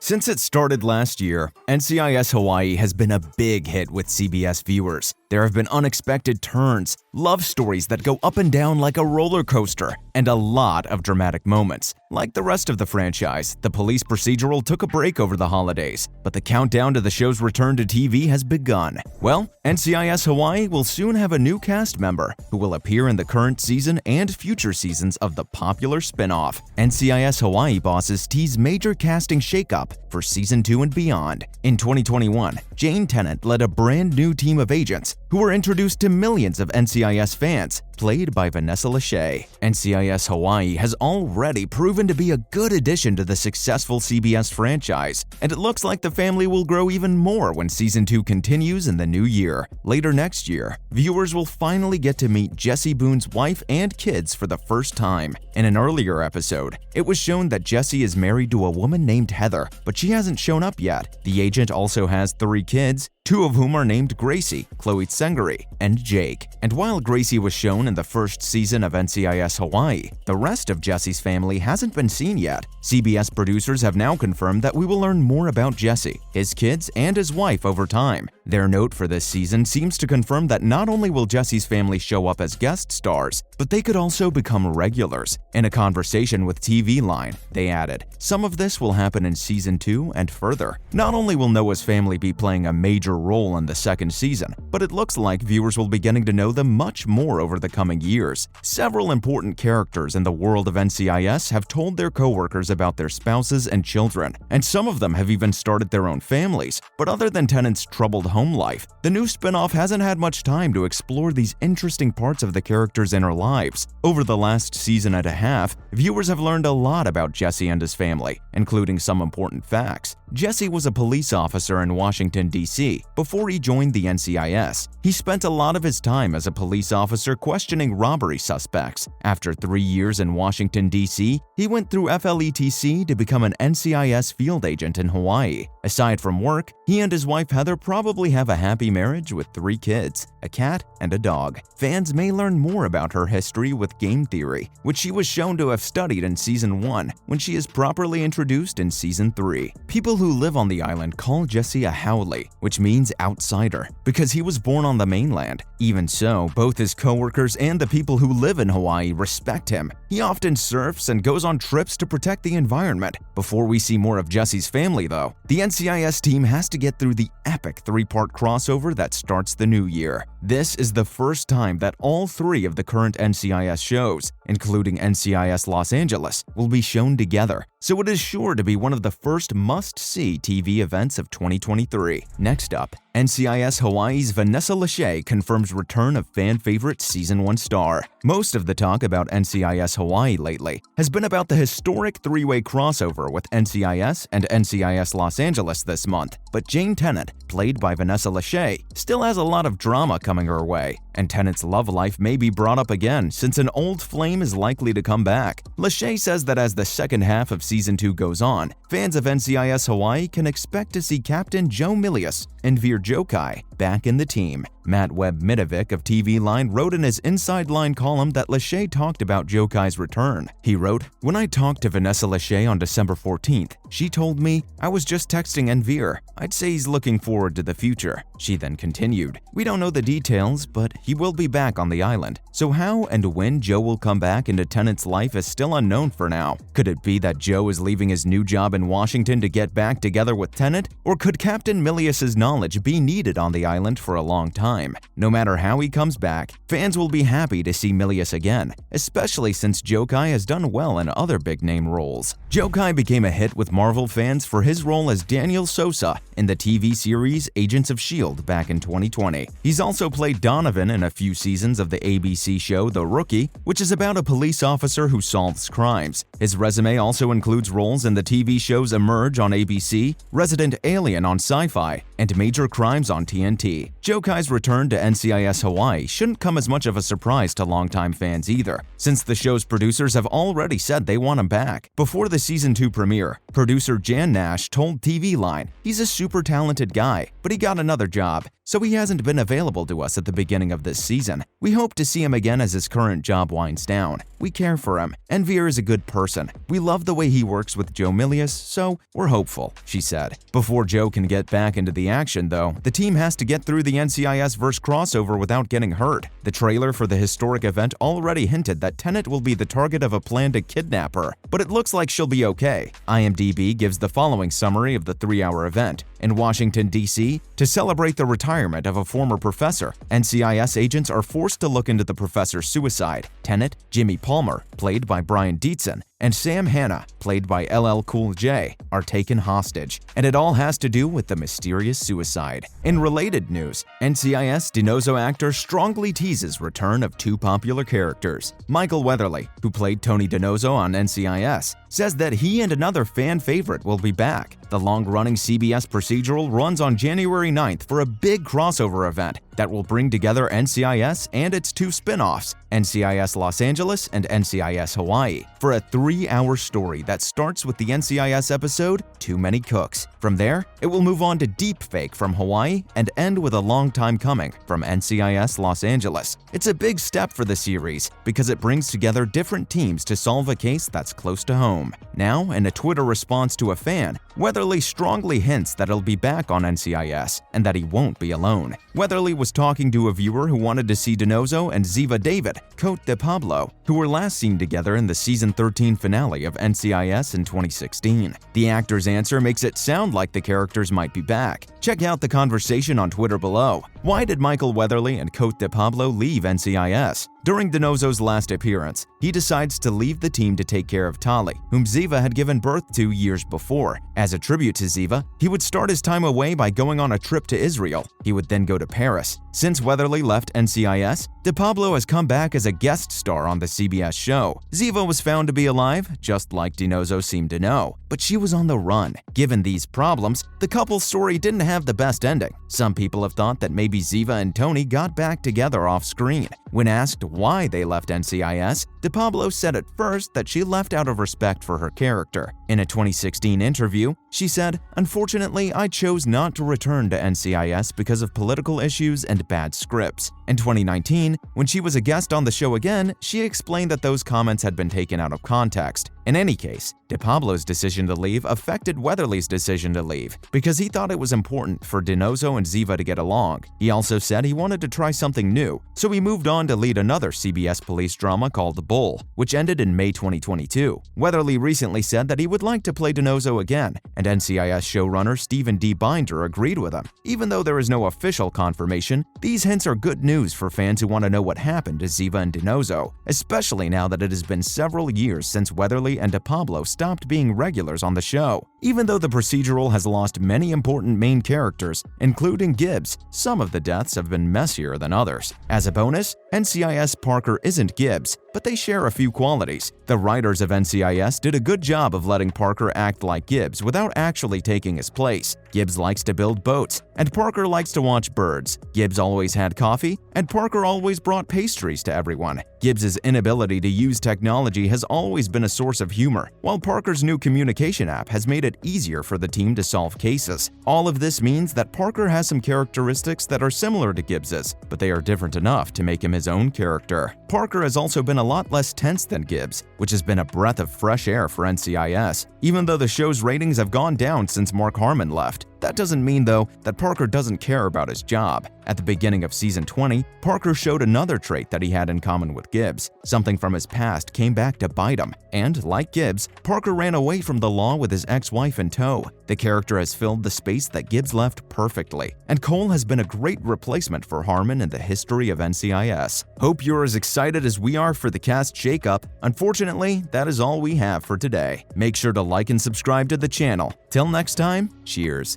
Since it started last year, NCIS Hawaii has been a big hit with CBS viewers. There have been unexpected turns, love stories that go up and down like a roller coaster, and a lot of dramatic moments. Like the rest of the franchise, the police procedural took a break over the holidays, but the countdown to the show's return to TV has begun. Well, NCIS Hawaii will soon have a new cast member who will appear in the current season and future seasons of the popular spin-off. NCIS Hawaii bosses tease major casting shakeup for Season 2 and beyond. In 2021, Jane Tennant led a brand new team of agents who were introduced to millions of NCIS fans, played by Vanessa Lachey. NCIS Hawaii has already proven to be a good addition to the successful CBS franchise, and it looks like the family will grow even more when Season 2 continues in the new year. Later next year, viewers will finally get to meet Jesse Boone's wife and kids for the first time. In an earlier episode, it was shown that Jesse is married to a woman named Heather, but she hasn't shown up yet. The agent also has 3 kids, 2 of whom are named Gracie, Chloe Tsengari, and Jake. And while Gracie was shown in the first season of NCIS Hawaii, the rest of Jesse's family hasn't been seen yet. CBS producers have now confirmed that we will learn more about Jesse, his kids, and his wife over time. Their note for this season seems to confirm that not only will Jesse's family show up as guest stars, but they could also become regulars. In a conversation with TV Line, they added, "Some of this will happen in Season 2 and further. Not only will Noah's family be playing a major role in the second season, but it looks like viewers will be getting to know them much more over the coming years." Several important characters in the world of NCIS have told their co-workers about their spouses and children, and some of them have even started their own families. But other than Tennant's troubled home life, the new spin-off hasn't had much time to explore these interesting parts of the characters' inner lives. Over the last season and a half, viewers have learned a lot about Jesse and his family, including some important facts. Jesse was a police officer in Washington, D.C. before he joined the NCIS. He spent a lot of his time as a police officer questioning robbery suspects. After 3 years in Washington, D.C., he went through FLETC to become an NCIS field agent in Hawaii. Aside from work, he and his wife Heather probably have a happy marriage with 3 kids, a cat, and a dog. Fans may learn more about her history with game theory, which she was shown to have studied in Season 1, when she is properly introduced in Season 3. People who live on the island call Jesse a haole, which means outsider, because he was born on the mainland. Even so, both his co-workers and the people who live in Hawaii respect him. He often surfs and goes on trips to protect the environment. Before we see more of Jesse's family, though, the NCIS team has to get through the epic 3-part crossover that starts the new year. This is the first time that all 3 of the current NCIS shows, including NCIS Los Angeles, will be shown together, so it is sure to be one of the first must-see TV events of 2023. Next up, NCIS Hawaii's Vanessa Lachey confirms return of fan-favorite Season 1 star. Most of the talk about NCIS Hawaii lately has been about the historic 3-way crossover with NCIS and NCIS Los Angeles this month, but Jane Tennant, played by Vanessa Lachey, still has a lot of drama coming her way, and Tennant's love life may be brought up again since an old flame is likely to come back. Lachey says that as the second half of Season 2 goes on, fans of NCIS Hawaii can expect to see Captain Joe Milius and Veer Jokai back in the team. Matt Webb-Midovic of TV Line wrote in his Inside Line column that Lachey talked about Jokai's return. He wrote, "When I talked to Vanessa Lachey on December 14th, she told me, I was just texting Enveer. I'd say he's looking forward to the future." She then continued, "We don't know the details, but he will be back on the island. So how and when Joe will come back into Tennant's life is still unknown for now. Could it be that Joe is leaving his new job in Washington to get back together with Tennant? Or could Captain Milius's knowledge be needed on the island for a long time? No matter how he comes back, fans will be happy to see Milius again, especially since Jokai has done well in other big-name roles." Jokai became a hit with Marvel fans for his role as Daniel Sosa in the TV series Agents of S.H.I.E.L.D. back in 2020. He's also played Donovan in a few seasons of the ABC show The Rookie, which is about a police officer who solves crimes. His resume also includes roles in the TV shows Emerge on ABC, Resident Alien on Sci-Fi, and Major Crimes on TNT. Jokai's return to NCIS Hawaii shouldn't come as much of a surprise to longtime fans either, since the show's producers have already said they want him back. Before the Season 2 premiere, producer Jan Nash told TV Line he's a super talented guy, but he got another job, so he hasn't been available to us at the beginning of this season. We hope to see him again as his current job winds down. We care for him, and Veer is a good person. We love the way he works with Joe Milius, so we're hopeful," she said. Before Joe can get back into the action, though, the team has to get through the NCIS verse crossover without getting hurt. The trailer for the historic event already hinted that Tennant will be the target of a plan to kidnap her, but it looks like she'll be okay. IMDb gives the following summary of the 3-hour event. In Washington, D.C., to celebrate the retirement of a former professor, NCIS agents are forced to look into the professor's suicide. Tennant, Jimmy Palmer, played by Brian Dietzen, and Sam Hanna, played by LL Cool J, are taken hostage, and it all has to do with the mysterious suicide. In related news, NCIS DiNozzo actor strongly teases return of 2 popular characters. Michael Weatherly, who played Tony DiNozzo on NCIS, says that he and another fan favorite will be back. The long-running CBS procedural runs on January 9th for a big crossover event that will bring together NCIS and its 2 spin-offs, NCIS Los Angeles and NCIS Hawaii, for a 3-hour story that starts with the NCIS episode Too Many Cooks. From there, it will move on to Deepfake from Hawaii and end with A Long Time Coming from NCIS Los Angeles. It's a big step for the series because it brings together different teams to solve a case that's close to home. Now, in a Twitter response to a fan, Weatherly strongly hints that he'll be back on NCIS and that he won't be alone. Weatherly was talking to a viewer who wanted to see DiNozzo and Ziva David, Cote de Pablo, who were last seen together in the season 13 finale of NCIS in 2016. The actor's answer makes it sound like the characters might be back. Check out the conversation on Twitter below. Why did Michael Weatherly and Cote de Pablo leave NCIS? During DiNozzo's last appearance, he decides to leave the team to take care of Tali, whom Ziva had given birth to years before. As a tribute to Ziva, he would start his time away by going on a trip to Israel. He would then go to Paris. Since Weatherly left NCIS, De Pablo has come back as a guest star on the CBS show. Ziva was found to be alive, just like DiNozzo seemed to know, but she was on the run. Given these problems, the couple's story didn't have the best ending. Some people have thought that maybe Ziva and Tony got back together off-screen. When asked why they left NCIS, De Pablo said at first that she left out of respect for her character. In a 2016 interview, she said, "Unfortunately, I chose not to return to NCIS because of political issues and bad scripts." In 2019, when she was a guest on the show again, she explained that those comments had been taken out of context. In any case, De Pablo's decision to leave affected Weatherly's decision to leave because he thought it was important for DiNozzo and Ziva to get along. He also said he wanted to try something new, so he moved on to lead another CBS police drama called The Bull, which ended in May 2022. Weatherly recently said that he would like to play DiNozzo again, and NCIS showrunner Stephen D. Binder agreed with him. Even though there is no official confirmation, these hints are good news for fans who want to know what happened to Ziva and DiNozzo, especially now that it has been several years since Weatherly and De Pablo stopped being regulars on the show. Even though the procedural has lost many important main characters, including Gibbs, some of the deaths have been messier than others. As a bonus, NCIS Parker isn't Gibbs, but they share a few qualities. The writers of NCIS did a good job of letting Parker act like Gibbs without actually taking his place. Gibbs likes to build boats, and Parker likes to watch birds. Gibbs always had coffee, and Parker always brought pastries to everyone. Gibbs's inability to use technology has always been a source of humor, while Parker's new communication app has made it easier for the team to solve cases. All of this means that Parker has some characteristics that are similar to Gibbs's, but they are different enough to make him his own character. Parker has also been a lot less tense than Gibbs, which has been a breath of fresh air for NCIS. Even though the show's ratings have gone down since Mark Harmon left, that doesn't mean, though, that Parker doesn't care about his job. At the beginning of season 20, Parker showed another trait that he had in common with Gibbs. Something from his past came back to bite him, and, like Gibbs, Parker ran away from the law with his ex-wife in tow. The character has filled the space that Gibbs left perfectly, and Cole has been a great replacement for Harmon in the history of NCIS. Hope you're as excited as we are for the cast shakeup. Unfortunately, that is all we have for today. Make sure to like and subscribe to the channel. Till next time, cheers.